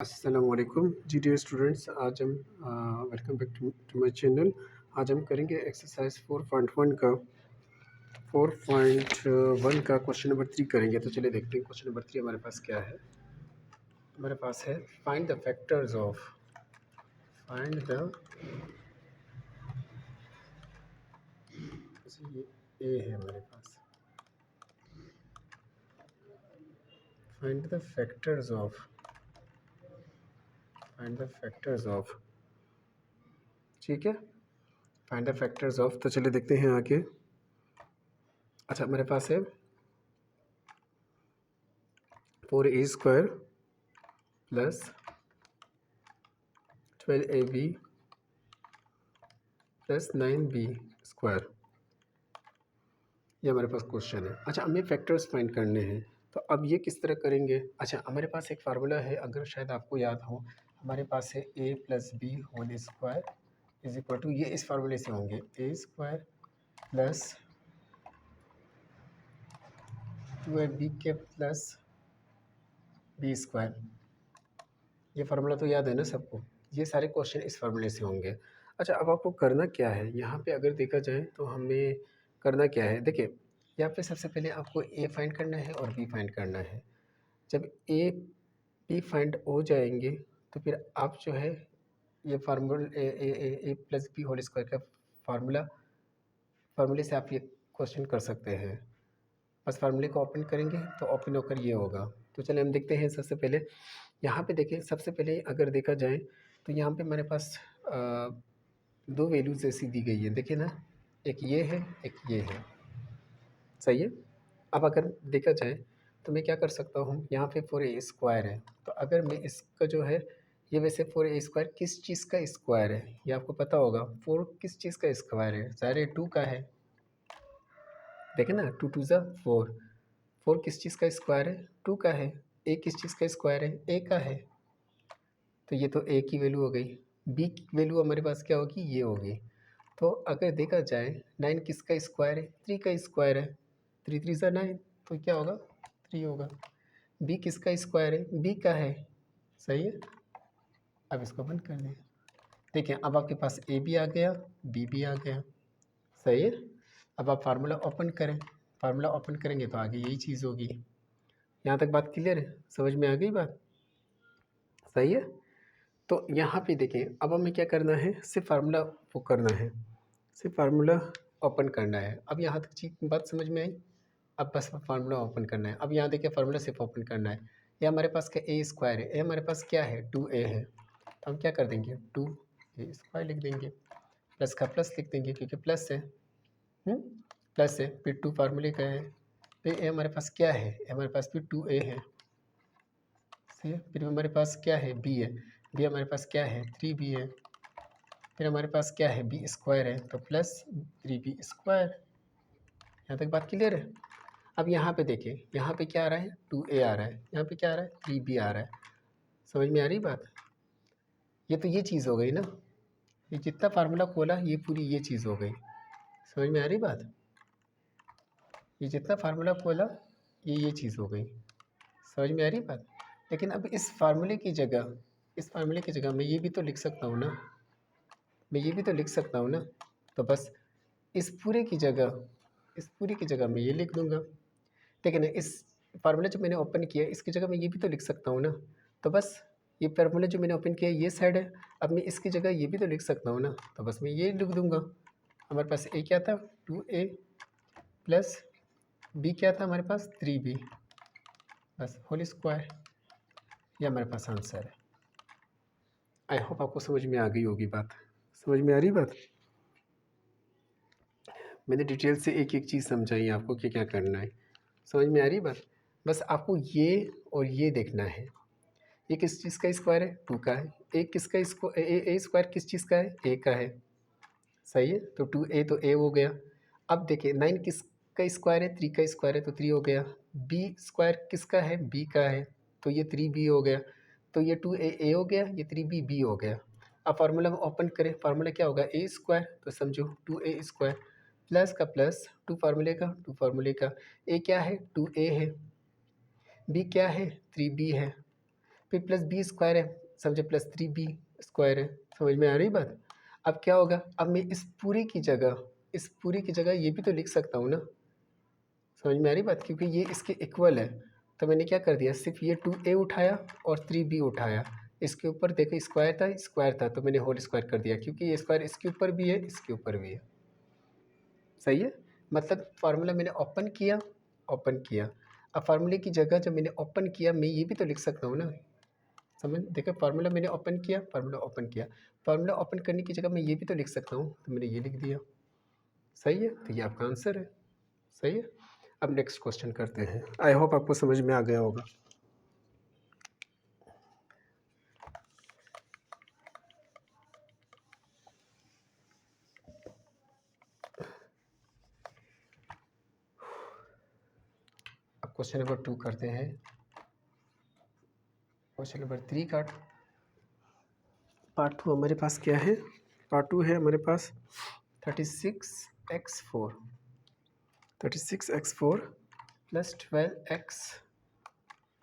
अस्सलामुअलैकुम जी dear students. आज हम welcome back to my channel. आज हम करेंगे एक्सरसाइज 4.1 का क्वेश्चन नंबर 3 करेंगे। तो चलिए देखते हैं क्वेश्चन नंबर 3 हमारे पास क्या है। हमारे पास है फाइंड द फैक्टर्स ऑफ ये ए है हमारे पास। फाइंड द फैक्टर्स ऑफ ठीक है, फाइंड द फैक्टर्स ऑफ। तो चलिए देखते हैं आगे। अच्छा, हमारे पास है 4a² plus 12ab plus 9b²। ये हमारे पास क्वेश्चन है। अच्छा, हमें फैक्टर्स फाइंड करने हैं। तो अब ये किस तरह करेंगे। अच्छा, हमारे पास एक फार्मूला है, अगर शायद आपको याद हो। हमारे पास है a plus B whole square is equal to, ये इस फार्मूले से होंगे, a² प्लस 2ab के प्लस b²। ये फार्मूला तो याद है ना सबको। ये सारे क्वेश्चन इस फार्मूले से होंगे। अच्छा, अब आपको करना क्या है यहाँ पे, अगर देखा जाए तो हमें करना क्या है। देखिए, यहाँ पे सबसे पहले आपको ए फाइंड करना है और बी फाइंड करना है। जब ए बी फाइंड हो जाएंगे तो फिर आप जो है ये ए प्लस बी होल स्क्वायर का फार्मूले से आप ये क्वेश्चन कर सकते हैं। बस फार्मूले को ओपन करेंगे तो ओपन होकर ये होगा। तो चलिए हम देखते हैं। सबसे पहले यहाँ पे देखिए, सबसे पहले अगर देखा जाए तो यहाँ पे हमारे पास दो वैल्यूज ऐसी दी गई है, देखिए ना, एक ये है एक ये है, सही है। अब अगर देखा जाए तो मैं क्या कर सकता हूँ, यहाँ पे 4a² है। तो अगर मैं इसका जो है, ये वैसे 4a² किस चीज़ का स्क्वायर है ये आपको पता होगा। 4 किस चीज़ का स्क्वायर है, ज़ाहिर है 2 का है। देखें ना, 2 2 ज़ा 4। 4 किस चीज़ का स्क्वायर है, 2 का है। ए किस चीज़ का स्क्वायर है, ए का है। तो ये तो ए की वैल्यू हो गई। बी की वैल्यू हमारे पास क्या होगी, ये होगी। तो अगर देखा जाए 9 किसका स्क्वायर है, 3 का स्क्वायर है। 3 3 ज़ा 9, तो क्या होगा, 3 होगा। बी किसका स्क्वायर है, बी का है, सही है। अब इसको बंद कर दें। देखिए, अब आपके पास ए भी आ गया, बी भी आ गया, सही है। अब आप फार्मूला ओपन करें। फार्मूला ओपन करेंगे तो आगे यही चीज़ होगी। यहाँ तक बात क्लियर है, समझ में आ गई बात, सही है। तो यहाँ पे देखें, अब हमें क्या करना है, सिर्फ फार्मूला वो करना है, सिर्फ फार्मूला ओपन करना है। अब यहाँ तक चीज बात समझ में आई। अब बस फार्मूला ओपन करना है। अब यहाँ देखिए, फार्मूला सिर्फ ओपन करना है। ये हमारे पास क्या, a² है। ए हमारे पास क्या है, 2a है। तो हम क्या कर देंगे, 2a² लिख देंगे। प्लस का प्लस लिख देंगे क्योंकि प्लस है, प्लस है। फिर 2 फार्मूले का है। फिर ए हमारे पास क्या है, हमारे पास फिर 2a है, सही है। फिर हमारे पास क्या है, बी है। बी हमारे पास क्या है, 3b है। फिर हमारे पास क्या है, b² है, तो प्लस 3b²। यहाँ तक बात क्लियर है। अब यहाँ पे देखिए, यहाँ पे क्या आ रहा है, 2a आ रहा है। यहाँ पे क्या आ रहा है, 3b आ रहा है। समझ में आ रही बात। ये तो ये चीज़ हो गई ना, ये जितना फार्मूला खोला ये पूरी ये चीज़ हो गई। समझ में आ रही बात। ये जितना फार्मूला खोला ये चीज़ हो गई। समझ में आ रही बात। लेकिन अब इस फार्मूले की जगह, इस फार्मूले की जगह मैं ये भी तो लिख सकता हूँ ना, मैं ये भी तो लिख सकता हूँ ना। तो बस इस पूरे की जगह, इस पूरी की जगह मैं ये लिख दूंगा। ठीक है ना। इस फार्मूला जो मैंने ओपन किया इसकी जगह मैं ये भी तो लिख सकता हूँ ना। तो बस ये फार्मूला जो मैंने ओपन किया ये साइड है, अब मैं इसकी जगह ये भी तो लिख सकता हूँ ना। तो बस मैं ये लिख दूंगा। हमारे पास ए क्या था, 2a प्लस बी क्या था हमारे पास, 3b, बस होल स्क्वायर। ये हमारे पास आंसर है। आई होप आपको समझ में आ गई होगी बात। समझ में आ रही बात। मैंने डिटेल से एक एक चीज़ समझाई आपको कि क्या करना है। समझ में आ रही बात। बस आपको ये और ये देखना है। ये किस चीज़ का स्क्वायर है, 2 का है। ए किसका स्क्वायर किस चीज़ का है, ए का है, सही है। तो 2a तो a हो गया। अब देखिए 9 किसका स्क्वायर है, 3 का स्क्वायर है, तो 3 हो गया। b² किसका है, b का है, तो ये 3b हो गया। तो ये 2a हो गया, ये 3b b हो गया। अब फार्मूला में ओपन करें, फार्मूला क्या होगा, a², तो समझो 2a² प्लस का प्लस 2 फार्मूले का, 2 फार्मूले का। a क्या है, 2a है। b क्या है, 3b है। फिर प्लस बी स्क्वायर है, समझे, प्लस 3b स्क्वायर है। समझ में आ रही बात? अब क्या होगा, अब मैं इस पूरी की जगह ये भी तो लिख सकता हूँ ना। समझ में आ रही बात? क्योंकि ये इसके इक्वल है, तो मैंने क्या कर दिया, सिर्फ ये 2a उठाया और 3b उठाया। इसके ऊपर देखो स्क्वायर था तो मैंने होल स्क्वायर कर दिया, क्योंकि ये स्क्वायर इसके ऊपर भी है, इसके ऊपर भी है। सही है, मतलब फार्मूला मैंने ओपन किया। अब फार्मूले की जगह जब मैंने ओपन किया, मैं ये भी तो लिख सकता हूँ ना। समझ, देखो फार्मूला मैंने ओपन किया, फार्मूला ओपन करने की जगह मैं ये भी तो लिख सकता हूँ, तो मैंने ये लिख दिया। सही है, तो ये आपका आंसर है। सही है। अब नेक्स्ट क्वेश्चन करते हैं। आई होप आपको समझ में आ गया होगा। अब क्वेश्चन नंबर 2 करते हैं। क्वेश्चन नंबर 3 का पार्ट 2 हमारे पास क्या है? पार्ट 2 है हमारे पास 36x4 प्लस 12x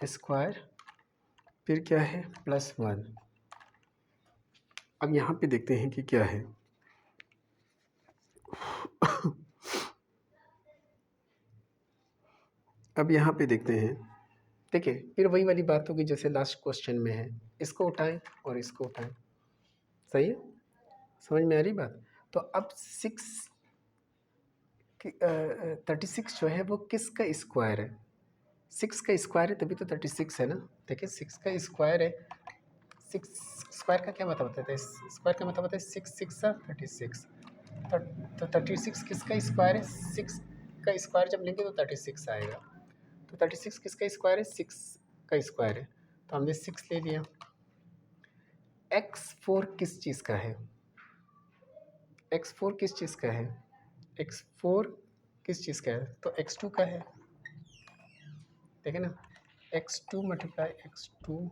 स्क्वायर, फिर क्या है, प्लस 1। अब यहाँ पे देखते हैं कि क्या है। अब यहाँ पे देखते हैं, देखिए फिर वही वाली बात होगी जैसे लास्ट क्वेश्चन में है, इसको उठाएं और इसको उठाएं। सही है, समझ में आ रही बात? तो अब 36 जो है वो किसका स्क्वायर है? 6 का स्क्वायर है, तभी तो 36 है ना। देखिए 6 का स्क्वायर है, 6 स्क्वायर का क्या मतलब होता है? स्क्वायर का मतलब होता है 6 36। तो 36 किसका स्क्वायर है? 6 का स्क्वायर जब लेंगे तो 36 आएगा। तो 36 किसका स्क्वायर है? 6 का स्क्वायर है, तो हमने 6 ले लिया। x4 किस चीज़ का है? x4 किस चीज़ का है? x4 किस चीज़ का है? तो x2 का है। देखे ना, x2 मल्टीप्लाई x2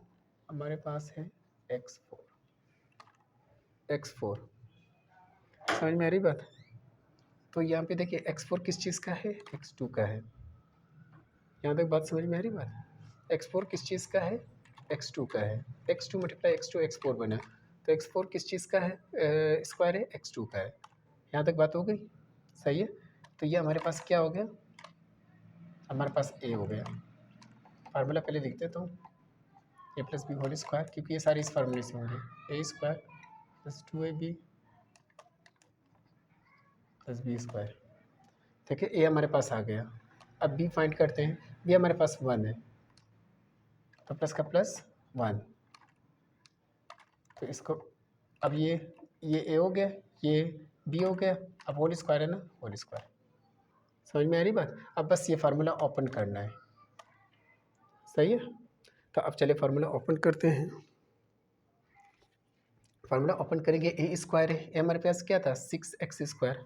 हमारे पास है x4। समझ में आ रही बात? तो यहाँ पे देखिए x4 किस चीज़ का है? x2 का है। यहाँ तक बात समझ में आ रही बात? x4 किस चीज़ का है? x2 का है। x2 मल्टीप्लाई x2 x4 बना, तो x4 किस चीज़ का है? स्क्वायर है, x2 का है। यहाँ तक बात हो गई? सही है, तो ये हमारे पास क्या हो गया? हमारे पास a हो गया। फार्मूला पहले लिख देता हूँ, a plus B whole square, क्योंकि ये सारे इस फार्मूले से होंगे। a square plus 2ab plus B square. देखिए a हमारे पास आ गया। अब b फाइंड करते हैं। b हमारे पास 1 है, तो प्लस का प्लस 1, तो इसको अब ये a हो गया, ये b हो गया। अब होल स्क्वायर है ना, होल स्क्वायर। समझ में आ रही बात? अब बस ये फार्मूला ओपन करना है। सही है, तो अब चले फार्मूला ओपन करते हैं। फार्मूला ओपन करेंगे, ए स्क्वायर है, ए हमारे पास क्या था? 6x square.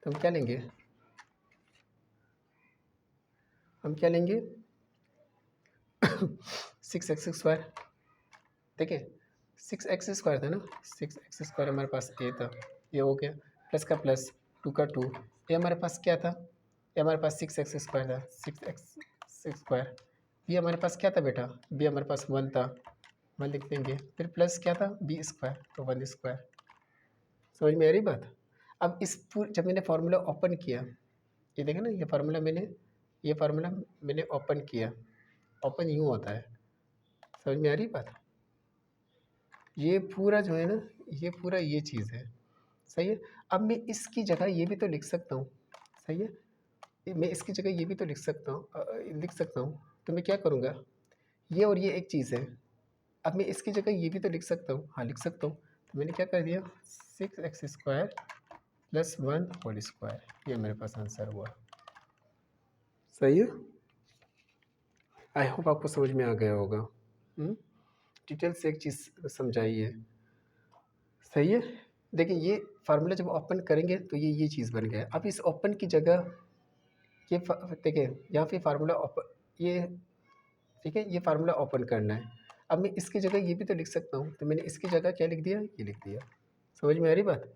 तो हम क्या लेंगे? हम 6x स्क्वायर। देखिए 6x स्क्वायर था ना, 6x स्क्वायर हमारे पास ए था, ये हो गया। प्लस का प्लस, 2 का 2। ये हमारे पास क्या था? ये हमारे पास 6x स्क्वायर था, 6x स्क्वायर। बी हमारे पास क्या था बेटा? बी हमारे पास 1 था, 1 लिख देंगे। फिर प्लस क्या था? बी स्क्वायर, तो 1 स्क्वायर। समझ में आ रही बात? अब इस पूरे जब मैंने फार्मूला ओपन किया, ये देखें ना, ये फार्मूला मैंने ओपन किया। ओपन यूँ होता है। समझ में आ रही बात? ये पूरा जो है ना, ये पूरा ये चीज़ है। सही है, अब मैं इसकी जगह ये भी तो लिख सकता हूँ। सही है, मैं इसकी जगह ये भी तो लिख सकता हूँ। तो मैं क्या करूँगा, ये और ये एक चीज़ है। अब मैं इसकी जगह ये भी तो लिख सकता हूँ। हाँ लिख सकता हूँ। तो मैंने क्या कर दिया, 6x square plus 1 whole square, ये मेरे पास आंसर हुआ। सही है, आई होप आपको समझ में आ गया होगा। डिटेल से एक चीज़ समझाई है। सही है, देखिए ये फार्मूला जब ओपन करेंगे तो ये चीज़ बन गया। अब इस ओपन की जगह ये देखिए यहाँ पे फार्मूला ओपन, ये ठीक है, ये फार्मूला ओपन करना है। अब मैं इसकी जगह ये भी तो लिख सकता हूँ, तो मैंने इसकी जगह क्या लिख दिया? ये लिख दिया। समझ में आ रही बात?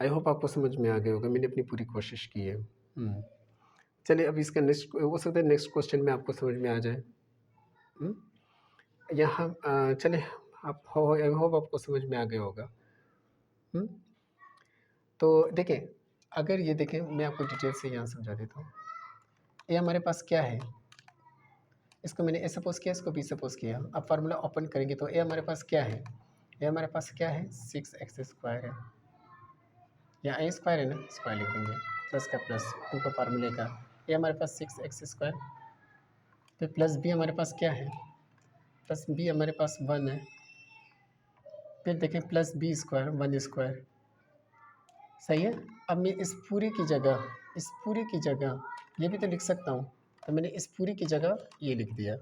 आई होप आपको समझ में आ गया होगा, मैंने अपनी पूरी कोशिश की है। चलिए अब इसका नेक्स्ट हो सकता है नेक्स्ट क्वेश्चन में आपको समझ में आ जाए। यहाँ चलिए आप आई होप आपको समझ में आ गया होगा। तो देखिए, अगर ये देखें, मैं आपको डिटेल से यहाँ समझा देता हूँ। ये हमारे पास क्या है, इसको मैंने ए सपोज़ किया, इसको बी सपोज़ किया। अब फार्मूला ओपन करेंगे तो ए हमारे पास क्या है, ये हमारे पास क्या है 6x² है, या ए स्क्वायर है ना, स्क्वायर लिख देंगे, प्लस का प्लस 2 का फार्मूले का, ये हमारे पास 6x²। फिर प्लस बी हमारे पास क्या है, प्लस बी हमारे पास 1 है। फिर देखें प्लस बी स्क्वायर 1², सही है। अब मैं इस पूरी की जगह ये भी तो लिख सकता हूँ, तो मैंने इस पूरी की जगह ये लिख दिया।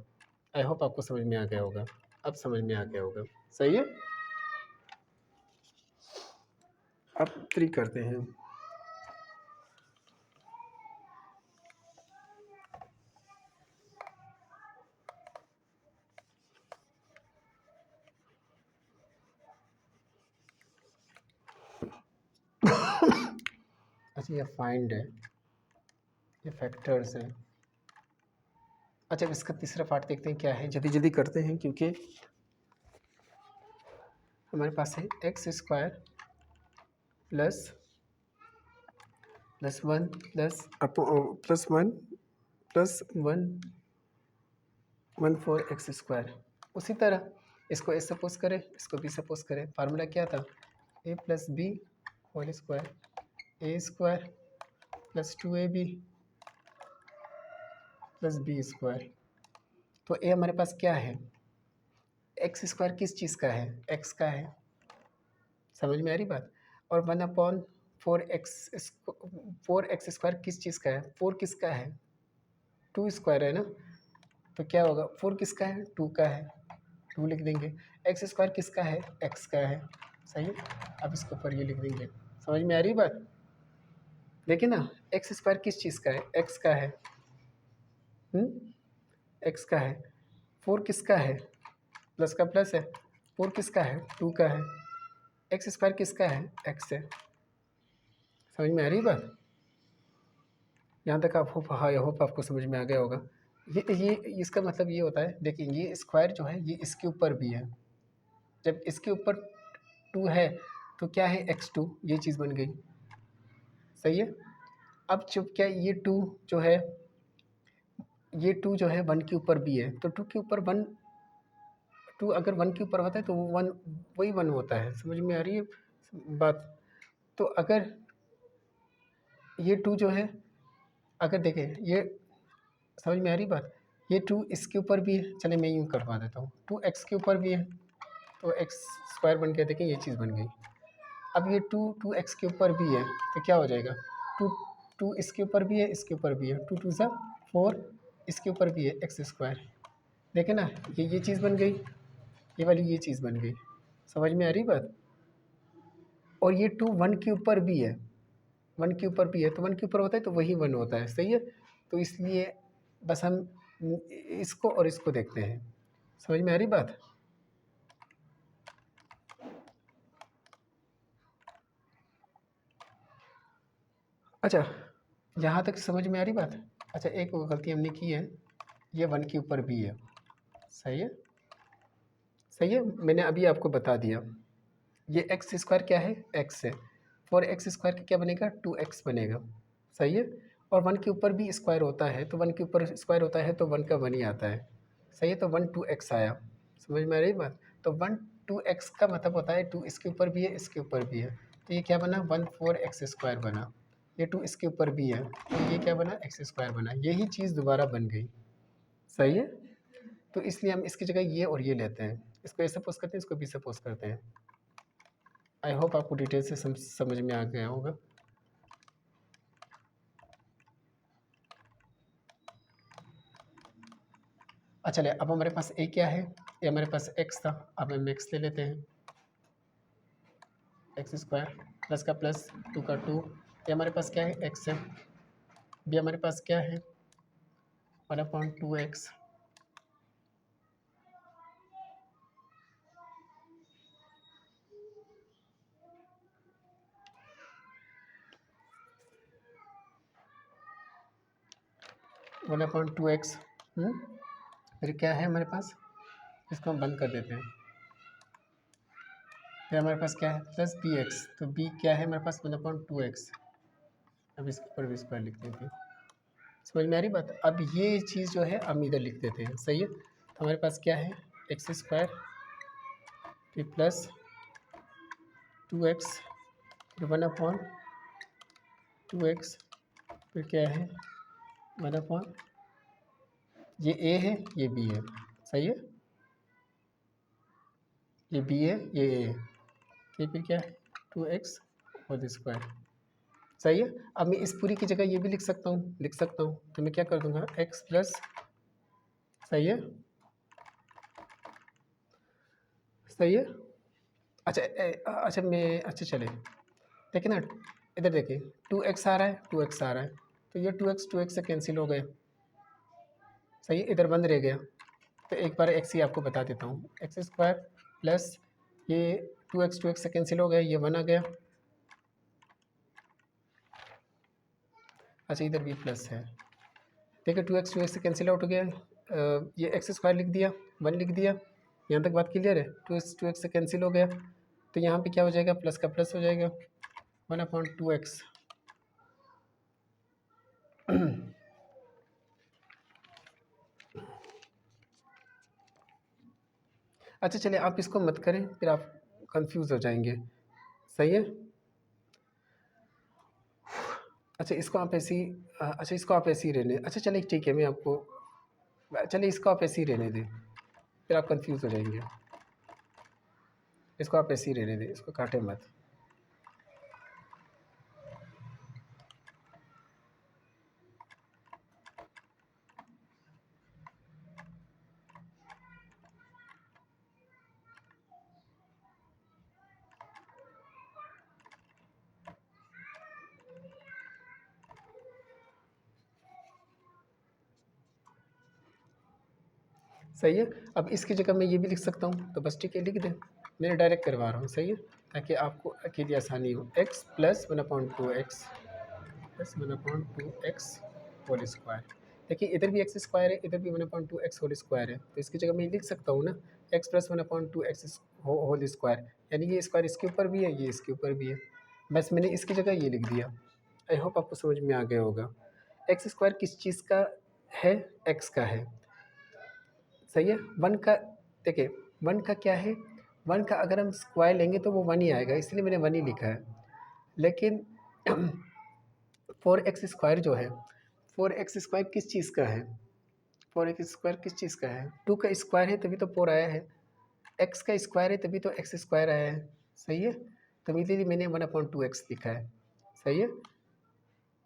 आई होप आपको समझ में आ गया होगा, अब समझ में आ गया होगा, सही है। अब 3 करते हैं। अच्छा, ये फाइंड है, ये फैक्टर्स है। अच्छा, अब इसका तीसरा पार्ट देखते हैं क्या है, जल्दी जल्दी करते हैं क्योंकि हमारे पास है x² प्लस 1 प्लस 1 प्लस 1 उसी तरह इसको ए सपोज करें, इसको बी सपोज करें। फार्मूला क्या था, a plus B whole square, a² plus 2ab plus b²। तो ए हमारे पास क्या है, x² किस चीज़ का है, x का है, समझ में आ रही बात। और 1/4x² किस चीज़ का है, 4 किसका है, 2² है ना। तो क्या होगा, 4 किसका है, 2 का है, 2 लिख देंगे। x² किसका है, x का है, सही है। अब इसके ऊपर ये लिख देंगे, समझ में आ रही बात। देखिए ना, x² किस चीज़ का है, x का है, x का है। 4 किसका है, प्लस का प्लस है, 4 किसका है, 2 का है। x² किसका है, x है। समझ में आ रही बात, यहाँ तक आप होप, हाँ होप आपको समझ में आ गया होगा। ये इसका मतलब ये होता है, देखिए ये स्क्वायर जो है ये इसके ऊपर भी है, जब इसके ऊपर 2 है तो क्या है x2, ये चीज़ बन गई, सही है। अब जब क्या ये 2 जो है, ये 2 जो है 1 के ऊपर भी है, तो 2 के ऊपर 1, 2 अगर 1 के ऊपर होता है तो वो 1 वही 1 होता है, समझ में आ रही है बात। तो अगर ये 2 जो है, अगर देखें ये, समझ में आ रही बात, ये 2 इसके ऊपर भी है, चले मैं यूँ करवा देता हूँ, 2x के ऊपर भी है तो x² बन गया, देखें ये चीज़ बन गई। अब ये 2x के ऊपर भी है तो क्या हो जाएगा, 2 इसके ऊपर भी है, इसके ऊपर भी है, 2 2 ज़ा 4, इसके ऊपर भी है x², देखें ना ये चीज़ बन गई, ये वाली ये चीज़ बन गई, समझ में आ रही बात। और ये 2 1 के ऊपर भी है, 1 के ऊपर भी है, तो 1 के ऊपर होता है तो वही 1 होता है, सही है। तो इसलिए बस हम इसको और इसको देखते हैं, समझ में आ रही बात। अच्छा, यहाँ तक समझ में आ रही बात। अच्छा, एक गलती हमने की है, ये 1 के ऊपर भी है, सही है, सही है, मैंने अभी आपको बता दिया। ये x² क्या है, x है, 4x² का क्या बनेगा, 2x बनेगा, सही है। और 1 के ऊपर भी स्क्वायर होता है, तो 1 के ऊपर स्क्वायर होता है तो 1 का 1 ही आता है, सही है। तो 1 2x आया, समझ में आ रही बात। तो 1 2x का मतलब होता है 2 इसके ऊपर भी है, इसके ऊपर भी है, तो ये क्या बना 1 4x² बना। ये 2 इसके ऊपर भी है तो ये क्या बना, x² बना, यही चीज़ दोबारा बन गई, सही है। तो इसलिए हम इसकी जगह ये और ये लेते हैं, इसको ए सपोज करते हैं, इसको बी सपोज करते हैं। आई होप आपको डिटेल से समझ में आ गया होगा। अच्छा, चलिए अब हमारे पास ए क्या है, ये हमारे पास x था, अब हम x ले लेते हैं, x² प्लस का प्लस 2 का 2, ये हमारे पास क्या है, x है। बी हमारे पास क्या है, 1/2x, 1/2x। फिर क्या है हमारे पास, इसको हम बंद कर देते हैं। फिर हमारे पास क्या है प्लस बी एक्स, तो बी क्या है हमारे पास 1/2x। अब इसके ऊपर भी स्क्वायर लिख देते हैं। समझ में आ रही बात। अब ये चीज़ जो है हम इधर लिख देते हैं, सही है। तो हमारे पास क्या है x² फिर प्लस 2x फिर 1/2x फिर क्या है 1/, ये a है ये b है, सही है। ये b है ये a है, फिर क्या है 2x होल स्क्वायर, सही है। अब मैं इस पूरी की जगह ये भी लिख सकता हूँ, तो मैं क्या कर दूंगा x प्लस, सही है, सही है। अच्छा अच्छा चले देखिए ना, इधर देखिए 2x आ रहा है, 2x आ रहा है, तो ये 2x से कैंसिल हो गया, सही है, इधर बंद रह गया। तो एक बार x ही आपको बता देता हूँ, x² प्लस ये 2x से कैंसिल हो गया, ये 1 आ गया। अच्छा इधर भी प्लस है, देखिए 2x से कैंसिल आउट हो गया। ये x² लिख दिया, 1 लिख दिया, यहाँ तक बात क्लियर है। 2x से कैंसिल हो गया, तो यहाँ पे क्या हो जाएगा, प्लस का प्लस हो जाएगा 1/2x। अच्छा चलिए आप इसको मत करें, फिर आप कंफ्यूज हो जाएंगे, सही है। अच्छा इसको आप ऐसे ही रहने, अच्छा चलिए ठीक है, मैं आपको, चलिए इसको आप ऐसे ही रहने दें, फिर आप कंफ्यूज हो जाएंगे। इसको आप ऐसे ही रहने दें, इसको काटे मत। सही है। अब इसकी जगह मैं ये भी लिख सकता हूँ, तो बस ठीक है लिख दें, मैं डायरेक्ट करवा रहा हूँ, सही है, ताकि आपको अकेली आसानी हो। x plus 1/2x plus 1/2x whole square. देखिए इधर भी x² है, इधर भी 1/2x होल स्क्वायर है, तो इसकी जगह मैं लिख सकता हूँ ना x plus 1/2x whole square, यानी ये स्क्वायर इसके ऊपर भी है, ये इसके ऊपर भी है, बस मैंने इसकी जगह ये लिख दिया। आई होप आपको समझ में आ गया होगा। x² किस चीज़ का है, x का है, सही है। 1 का, देखिए 1 का क्या है, 1 का अगर हम स्क्वायर लेंगे तो वो 1 ही आएगा, इसलिए मैंने 1 ही लिखा है। लेकिन 4x² जो है, 4x² किस चीज़ का है, 4x² किस चीज़ का है, 2 का स्क्वायर है तभी तो 4 आया है, x का स्क्वायर है तभी तो x² आया है, सही है। तो इसीलिए मैंने 1/2x लिखा है, सही है।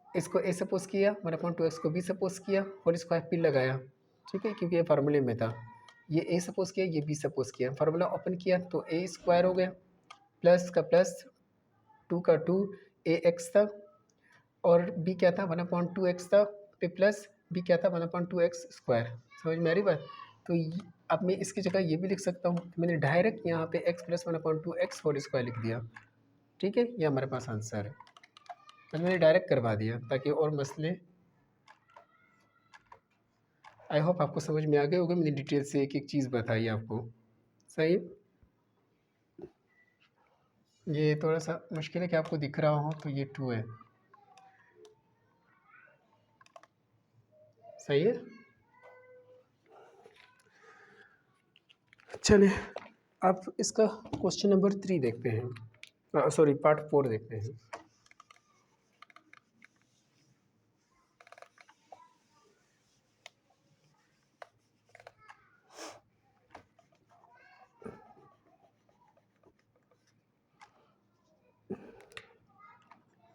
इसको a सपोज किया, 1/2x को b सपोज किया, होल स्क्वायर फिर लगाया, ठीक है, क्योंकि ये फार्मूले में था। ये a सपोज किया, ये b सपोज किया, फार्मूला ओपन किया तो a² हो गया, प्लस का प्लस, 2 का 2, ax था, और b क्या था 1/2x था, फिर प्लस b क्या था 1/2x स्क्वायर। समझ में आ रही बात। तो अब मैं इसकी जगह ये भी लिख सकता हूँ, मैंने डायरेक्ट यहाँ पे x plus 1/2x whole square लिख दिया, ठीक है, ये हमारे पास आंसर है। तो मैंने डायरेक्ट करवा दिया ताकि और मसले, आई होप आपको समझ में आ गए होगा, मैंने डिटेल से एक एक चीज़ बताई आपको, सही। ये थोड़ा सा मुश्किल है कि आपको दिख रहा हो, तो ये 2 है, सही है। चलिए आप इसका क्वेश्चन नंबर 3 देखते हैं, सॉरी पार्ट 4 देखते हैं।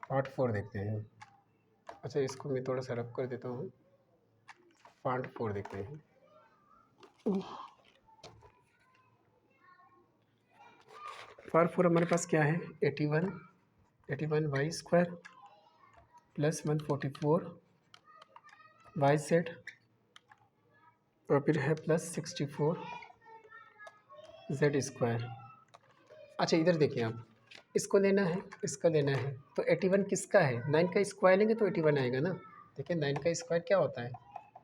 पार्ट 4 देखते हैं। अच्छा इसको मैं थोड़ा सा रब कर देता हूँ, पार्ट 4 देखते हैं। पार्ट 4 हमारे पास क्या है, 81y² प्लस 144 वाई सेड, और फिर है प्लस 64 z²। अच्छा इधर देखिए आप, इसको लेना है, इसका लेना है, तो 81 किसका है, 9 का स्क्वायर लेंगे तो 81 आएगा ना। देखिए 9 का स्क्वायर क्या होता है,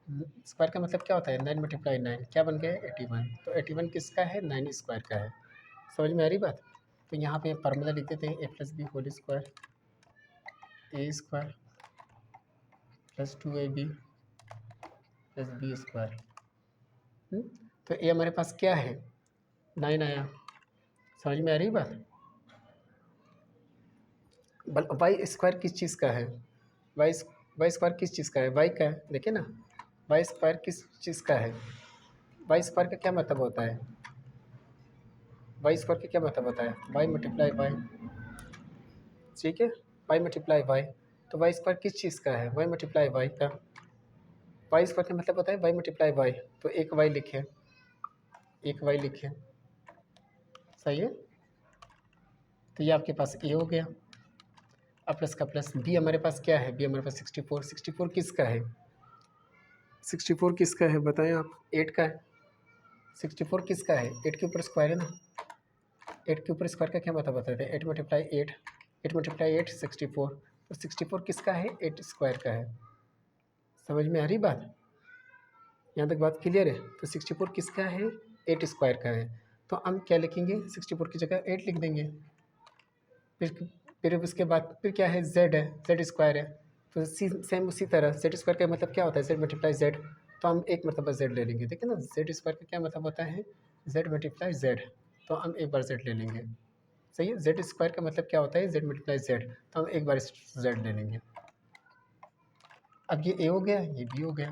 स्क्वायर का मतलब क्या होता है? 9 मल्टीप्लाई 9 क्या बन गया? 81। तो 81 किसका है? 9 स्क्वायर का है। समझ में आ रही बात? तो यहाँ पे फार्मूला लिख देते हैं, a plus B whole square, a square plus 2ab plus B square. तो ये हमारे पास क्या है? 9 आया। समझ में आ रही बात? वाई स्क्वायर किस चीज़ का है? वाई वाई स्क्वायर किस चीज़ का है? वाई का है। देखिए ना, वाई स्क्वायर किस चीज़ का है? वाई स्क्वायर का क्या मतलब होता है? वाई स्क्वायर का क्या मतलब होता है? वाई मल्टीप्लाई वाई, ठीक है, वाई मल्टीप्लाई वाई। तो वाई स्क्वायर किस चीज़ का है? वाई मल्टीप्लाई वाई का। वाई स्क्वायर का मतलब होता है वाई मल्टीप्लाई वाई। तो एक वाई लिखे, एक वाई लिखे, सही है। तो ये आपके पास ए हो गया। अब प्लस का प्लस, बी हमारे पास क्या है? बी हमारे पास 64। 64 किसका है? 64 किसका है बताएं आप? 8 का है। 64 किसका है? 8 के ऊपर स्क्वायर है ना। 8 के ऊपर स्क्वायर का क्या मतलब बताते हैं? 8 मल्टीप्लाई 8, 8 मल्टीप्लाई 8 64। तो 64 किसका है? 8 स्क्वायर का है। समझ में आ रही बात? यहाँ तक बात क्लियर है? तो 64 किसका है? 8 स्क्वायर का है। तो हम क्या लिखेंगे? 64 की जगह 8 लिख देंगे। फिर फिर उसके बाद फिर क्या है? जेड है, जेड स्क्वायर है। तो सेम उसी तरह जेड स्क्वायर का मतलब क्या होता है? Z multiply Z. तो हम एक मरतबा जेड ले लेंगे। देखिए ना, जेड स्क्वायर का क्या मतलब होता है? Z multiply Z. तो हम एक बार जेड ले लेंगे। सही है। जेड स्क्वायर का मतलब क्या होता है? Z multiply Z. तो हम एक बार जेड ले लेंगे। अब ये ए हो गया, ये बी हो गया।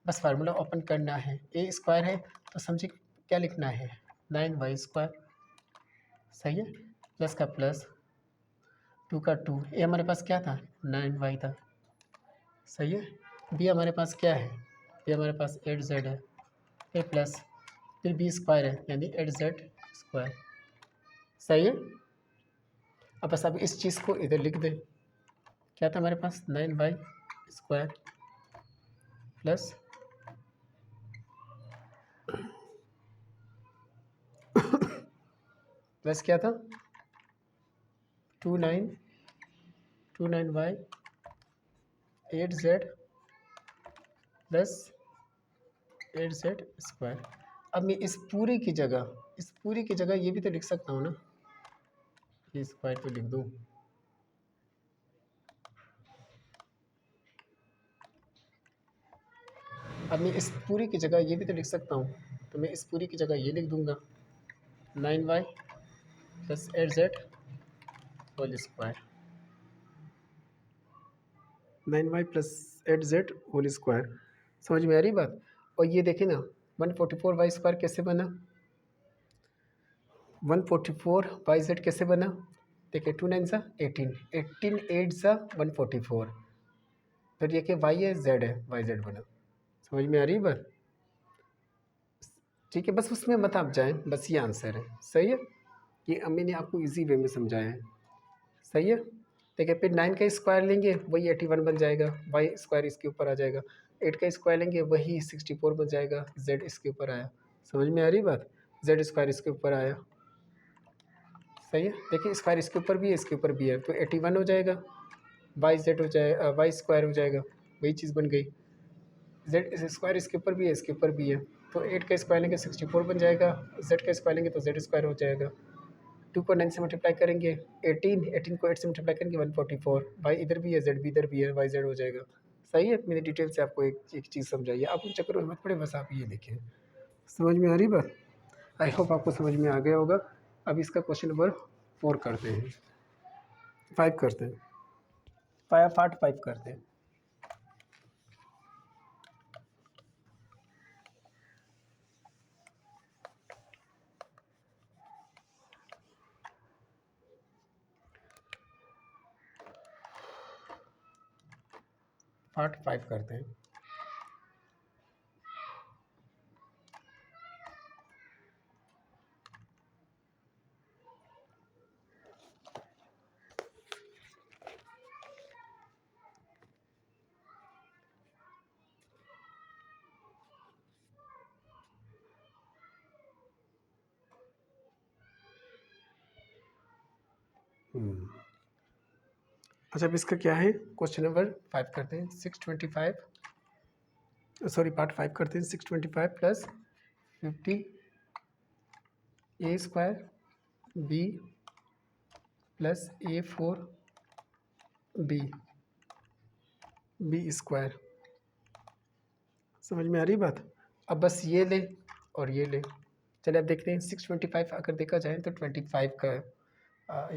बस फार्मूला ओपन करना है। ए स्क्वायर है तो समझिए क्या लिखना है? 9y स्क्वायर, सही है, प्लस का प्लस, 2 का 2। ए हमारे पास क्या था? 9y था, सही है। बी हमारे पास क्या है? बी हमारे पास 8z है, फिर प्लस, फिर बी स्क्वायर है यानी 8z स्क्वायर, सही है। अब बस अब इस चीज़ को इधर लिख दें। क्या था हमारे पास? 9y स्क्वायर प्लस प्लस क्या था? 29y 8z plus 8z square. अब मैं इस पूरी की जगह ये भी तो लिख सकता हूँ ना, ये स्क्वायर तो लिख दूँ। अब मैं इस पूरी की जगह ये भी तो लिख सकता हूँ, तो मैं इस पूरी की जगह ये लिख दूँगा, 9y plus 8z whole square, 9y plus 8z whole square. समझ में आ रही बात? और ये देखें ना, 144y स्क्वायर कैसे बना? 144 कैसे बना? देखिए, 2 9 सा 18, 18 8 सा 144। फिर ये कि वाई है, जेड है, वाई जेड बना। समझ में आ रही बात? ठीक है, बस उसमें मत आप जाएं, बस ये आंसर है, सही है। ये अम्मी ने आपको इजी वे में समझाया है, सही है। देखिए, फिर 9 का स्क्वायर लेंगे वही 81 बन जाएगा, वाई स्क्वायर इसके ऊपर आ जाएगा। 8 का स्क्वायर लेंगे वही 64 बन जाएगा, जेड इसके ऊपर आया। समझ में आ रही बात? जेड स्क्वायर इसके ऊपर आया, सही है। देखिए, स्क्वायर इसके ऊपर भी है, इसके ऊपर भी है, तो 81 हो जाएगा, वाई जेड हो जाएगा, वाई स्क्वायर हो जाएगा, वही चीज़ बन गई। जेड स्क्वायर इसके ऊपर भी है, इसके ऊपर भी है, तो 8 का स्क्वायर लेंगे 64 बन जाएगा, जेड का स्क्वायर लेंगे तो जेड स्क्वायर हो जाएगा। 2 को 9 से मल्टीप्लाई करेंगे, 18 को 8 से मल्टीप्लाई करेंगे 144, वाई इधर भी है, जेड भी इधर भी है, वाई जेड हो जाएगा। सही है। मैंने डिटेल से आपको एक चीज़ समझाई है, आप उन चक्करों में मत पड़े, बस आप ये देखें। समझ में आ रही बात? आई होप आपको समझ में आ गया होगा। अब इसका क्वेश्चन नंबर 4 करते हैं, 5 करते हैं, पार्ट 5 करते हैं। पार्ट 5 करते हैं। अच्छा, अब इसका क्या है? क्वेश्चन नंबर 5 करते हैं। 625 सॉरी पार्ट 5 करते हैं। 625 plus 50 a square b plus A4 b square. समझ में आ रही बात? अब बस ये ले और ये ले। चलिए अब देखते हैं 625 अगर देखा जाए तो 25 का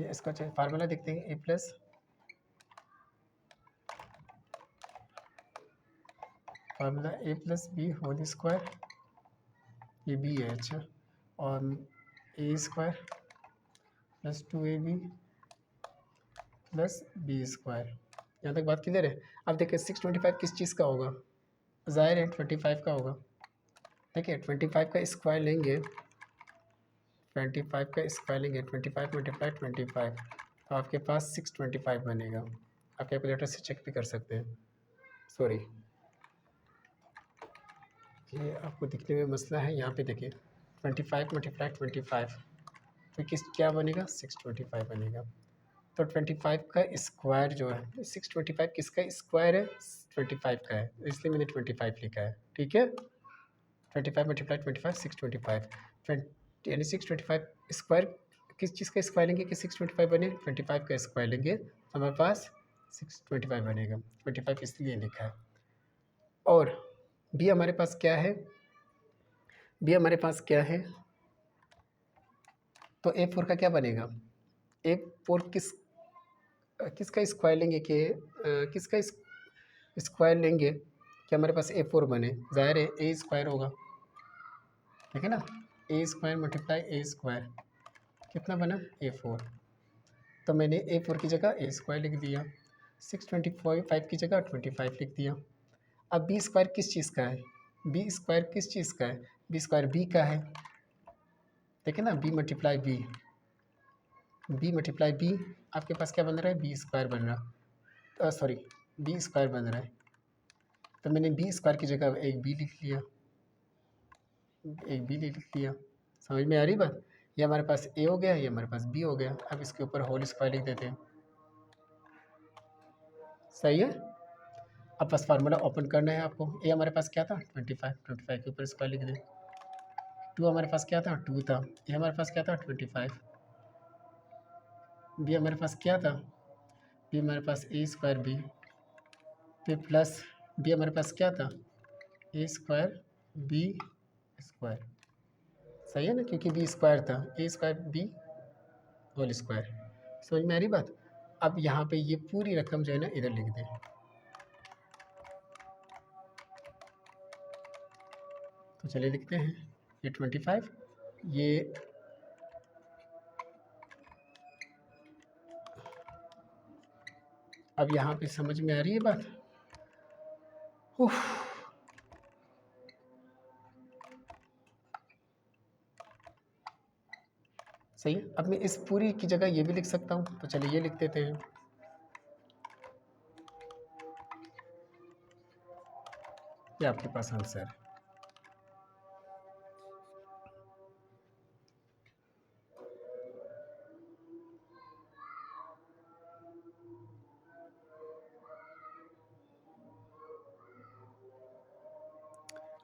इसका फार्मूला देखते हैं। A plus formula A+B whole square, ये बी है अच्छा, और A square plus 2AB plus B square. यहाँ तक बात क्लियर है? अब देखिए 625 किस चीज़ का होगा? ज़ाहिर है 25 का होगा। देखिए 25 का स्क्वायर लेंगे, 25 का स्क्वायर लेंगे, 25 मल्टीप्लाई 25 तो आपके पास 625 बनेगा। आप कैलकुलेटर से चेक भी कर सकते हैं। सॉरी, ये आपको दिखने में मसला है। यहाँ पे देखिए 25 मल्टीप्लाई 25 तो किस क्या बनेगा? 625 बनेगा। तो 25 का स्क्वायर जो है, 625 किसका स्क्वायर है? 25 का है, इसलिए मैंने 25 लिखा है। ठीक है, 25 मल्टीप्लाई 25 625 यानी 625 स्क्वायर किस चीज़ का स्क्वायर लेंगे कि 625 बने? 25 का स्क्वायर लेंगे तो हमारे पास 625 बनेगा। 25 इसलिए लिखा है। और बी हमारे पास क्या है? बी हमारे पास क्या है? तो A4 का क्या बनेगा? A4 किसका स्क्वायर लेंगे कि किसका स्क्वायर लेंगे कि हमारे पास A4 बने? ज़ाहिर है A स्क्वायर होगा, ठीक है ना? A square multiply A square कितना बना? A4। तो मैंने A4 की जगह A स्क्वायर लिख दिया, 625 की जगह 25 लिख दिया। अब बी स्क्वायर किस चीज़ का है? बी स्क्वायर किस चीज़ का है? बी स्क्वायर बी का है, ठीक है ना? B multiply B, B multiply B आपके पास क्या बन रहा है? बी स्क्वायर बन रहा, सॉरी बी स्क्वायर बन रहा है। तो मैंने बी स्क्वायर की जगह एक बी लिख लिया, एक बी लिख लिया। समझ में आ रही बात? ये हमारे पास ए हो गया, ये हमारे पास बी हो गया। अब इसके ऊपर होल स्क्वायर लिख देते हैं। सही है। अब बस फार्मूला ओपन करना है आपको। ए हमारे पास क्या था? 25 के ऊपर स्क्वायर लिख दें। 2 हमारे पास क्या था? 2 था। ए हमारे पास क्या था? 25। बी हमारे पास क्या था? बी हमारे पास ए स्क्वायर बी, फिर प्लस बी हमारे पास क्या था? ए स्क्वायर बी स्क्वायर। सही है ना, क्योंकि बी स्क्वायर था। ए स्क्वायर बी होल स्क्वायर। समझ में आ रही बात? अब यहाँ पे ये पूरी रकम जो है ना इधर लिख दें। तो चलिए लिखते हैं, ये 25, ये अब यहाँ पे समझ में आ रही है बात? सही है। अब मैं इस पूरी की जगह ये भी लिख सकता हूँ, तो चलिए ये लिख देते हैं। ये आपके पास आंसर है।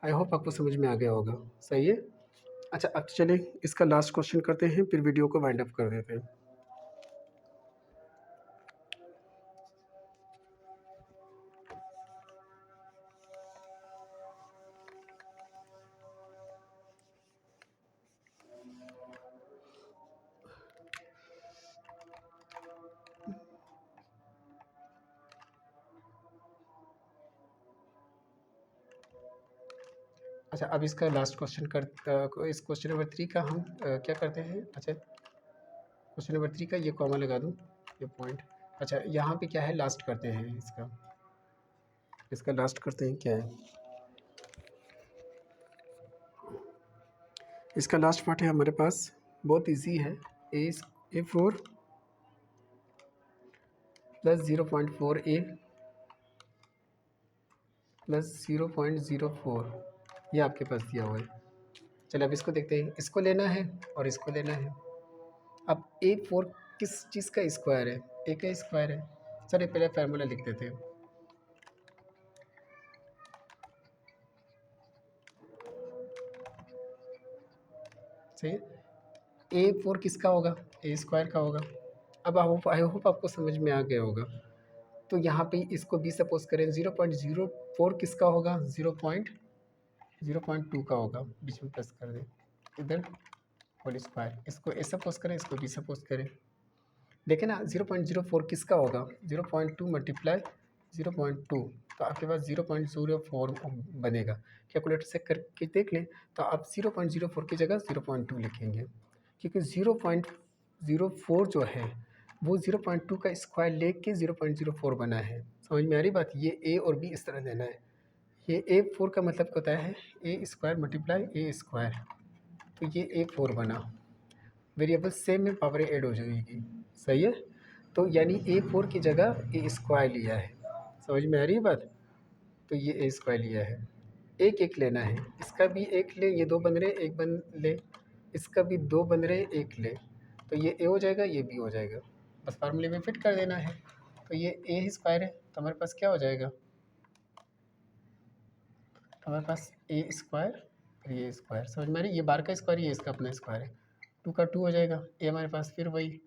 आई होप आपको समझ में आ गया होगा। सही है। अच्छा अब चलिए इसका लास्ट क्वेश्चन करते हैं, फिर वीडियो को वाइंड अप कर देते हैं। अच्छा अब इसका लास्ट क्वेश्चन इस क्वेश्चन नंबर 3 का हम क्या करते हैं? अच्छा क्वेश्चन नंबर 3 का ये कॉमा लगा दूँ, ये पॉइंट। अच्छा यहाँ पे क्या है, लास्ट करते हैं इसका, इसका लास्ट करते हैं क्या है? इसका लास्ट पार्ट है हमारे पास, बहुत इजी है। A4 प्लस 0.4A प्लस 0.04, ये आपके पास दिया हुआ है। चलिए अब इसको देखते हैं, इसको लेना है और इसको लेना है। अब A4 किस चीज़ का स्क्वायर है? A का स्क्वायर है। चलिए पहले फार्मूला लिख देते हैं। सही है। A4 किसका होगा? ए स्क्वायर का होगा। अब आई होप आपको समझ में आ गया होगा। तो यहाँ पे इसको भी सपोज करें 0.04 किसका होगा? 0.02 का होगा, बीच में प्लस कर दें, इधर होल स्क्वायर। इसको ए सपोज करें, इसको बी सपोज करें। देखें ना 0.04 किसका होगा? 0.2 मल्टीप्लाई 0.2, तो आपके पास 0.04 बनेगा। कैलकुलेटर से करके देख लें तो आप 0.04 की जगह 0.2 लिखेंगे, क्योंकि 0.04 जो है वो 0.2 का स्क्वायर लेके 0.04 बना है। समझ में आ रही बात? ये ए और बी इस तरह देना है। ये A4 का मतलब क्या होता है? ए स्क्वायर मल्टीप्लाई ए स्क्वायर, तो ये A4 बना। वेरिएबल सेम में पावर ऐड हो जाएगी। सही है। तो यानी A4 की जगह ए स्क्वायर लिया है। समझ में आ रही है बात? तो ये ए स्क्वायर लिया है। एक एक लेना है, इसका भी एक ले, ये दो बन रहे एक बन ले, इसका भी दो बन रहे एक ले, तो ये ए हो जाएगा, ये बी हो जाएगा। बस फार्मूले में फिट कर देना है। तो ये ए स्क्वायर है, तो हमारे पास क्या हो जाएगा? तो हमारे पास ए स्क्वायर फिर ये स्क्वायर। समझ में आ रही? ये बार का स्क्वायर, ये इसका अपना स्क्वायर है। 2 का 2 हो जाएगा। ए हमारे पास फिर वही।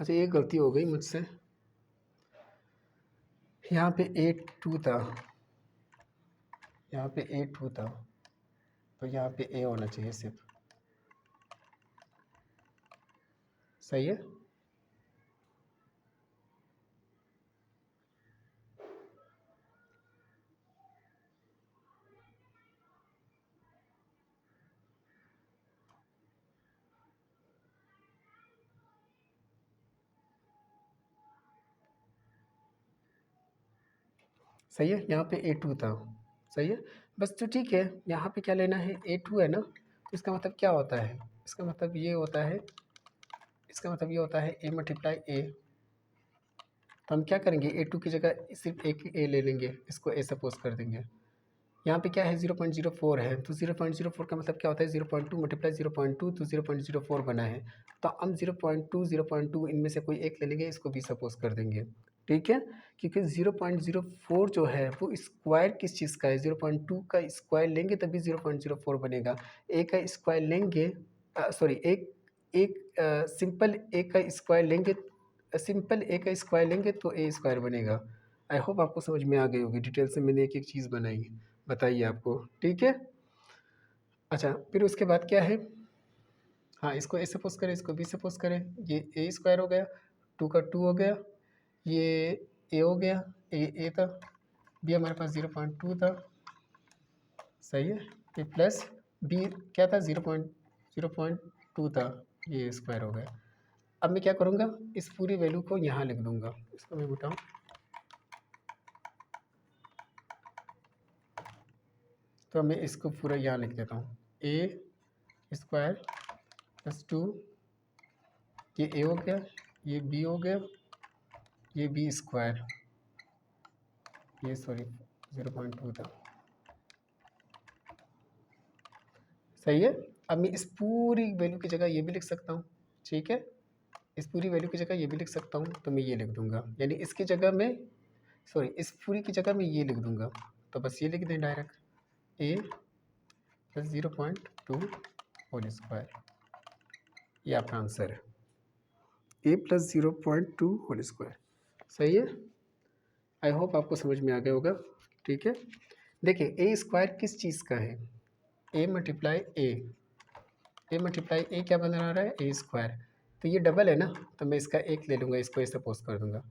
अच्छा, एक गलती हो गई मुझसे, यहाँ पे A2 था, यहाँ पे A2 था, तो यहाँ पे ए होना चाहिए सिर्फ। सही है। सही है, यहाँ पे A2 था। सही है। बस तो ठीक है, यहाँ पे क्या लेना है? A2 है ना, तो इसका मतलब क्या होता है? इसका मतलब ये होता है, इसका मतलब ये होता है A मल्टीप्लाई ए। तो हम क्या करेंगे? A2 की जगह सिर्फ एक ए ले लेंगे, इसको ए सपोज कर देंगे। यहाँ पे क्या है? 0.04 है, तो 0.04 का मतलब क्या होता है? 0.2 मल्टीप्लाई 0.2, तो 0.04 बना है। तो हम 0.2 इनमें से कोई एक ले लेंगे, इसको भी सपोज कर देंगे। ठीक है। क्योंकि 0.04 जो है वो स्क्वायर किस चीज़ का है? 0.2 का स्क्वायर लेंगे तभी 0.04 बनेगा। ए का स्क्वायर लेंगे, सॉरी, एक एक सिंपल ए का स्क्वायर लेंगे, सिंपल ए का स्क्वायर लेंगे तो ए स्क्वायर बनेगा। आई होप आपको समझ में आ गई होगी। डिटेल से मैंने एक एक चीज़ बनाई बताइए आपको। ठीक है। अच्छा, फिर उसके बाद क्या है? हाँ, इसको ए सपोज करें, इसको बी सपोज करें। ये ए स्क्वायर हो गया, 2 का 2 हो गया, ये ए हो गया, ए था, बी हमारे पास 0.2 था। सही है। फिर प्लस बी क्या था? 0.2 था, ये स्क्वायर हो गया। अब मैं क्या करूँगा? इस पूरी वैल्यू को यहाँ लिख दूँगा। इसको मैं बताऊँ, तो मैं इसको पूरा यहाँ लिख देता हूँ। ए स्क्वायर प्लस 2, ये ए हो गया, ये बी हो गया, ये बी स्क्वायर, ये सॉरी 0.2 था। सही है। अब मैं इस पूरी वैल्यू की जगह ये भी लिख सकता हूँ। ठीक है। इस पूरी वैल्यू की जगह ये भी लिख सकता हूँ, तो मैं ये लिख दूंगा। यानी इसकी जगह में, सॉरी, इस पूरी की जगह मैं ये लिख दूंगा। तो बस ये लिख दें डायरेक्ट, ए प्लस 0.2 होल स्क्वायर। ये आपका आंसर है, ए प्लस 0.2 होल स्क्वायर। सही है। आई होप आपको समझ में आ गया होगा। ठीक है। देखिए, ए स्क्वायर किस चीज़ का है? A multiply A, A multiply ए क्या बना रहा है? ए स्क्वायर। तो ये डबल है ना, तो मैं इसका एक ले लूँगा, इसको ऐसे सपोज कर दूंगा।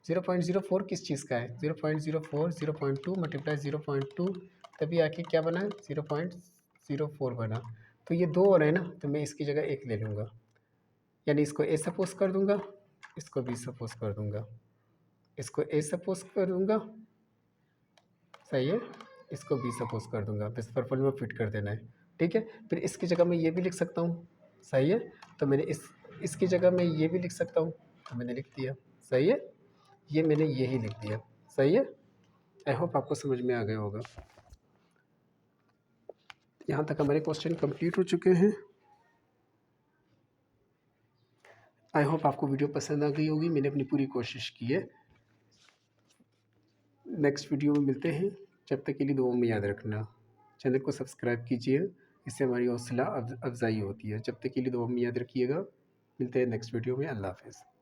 0.04 किस चीज़ का है? 0.04, 0.2 मल्टीप्लाई 0.2, तभी आके क्या बना? 0.04 बना। तो ये दो हो रहे हैं ना, तो मैं इसकी जगह एक ले लूँगा, यानी इसको ए सपोज कर दूंगा, इसको बी सपोज कर दूंगा, इसको ए सपोज कर दूंगा। सही है। इसको बी सपोज कर दूंगा, बस पर्पल में फिट कर देना है। ठीक है। फिर इसकी जगह मैं ये भी लिख सकता हूँ। सही है। तो मैंने इसकी जगह मैं ये भी लिख सकता हूँ, तो मैंने लिख दिया। सही है। ये मैंने यही लिख दिया। सही है। आई होप आपको समझ में आ गया होगा। यहाँ तक हमारे क्वेश्चन कंप्लीट हो चुके हैं। आई होप आपको वीडियो पसंद आ गई होगी, मैंने अपनी पूरी कोशिश की है। नेक्स्ट वीडियो में मिलते हैं, जब तक के लिए दुआ में याद रखना। चैनल को सब्सक्राइब कीजिए, इससे हमारी हौसला अफजाई होती है। जब तक के लिए दुआ में याद रखिएगा। मिलते हैं नेक्स्ट वीडियो में। अल्लाह हाफ़िज़।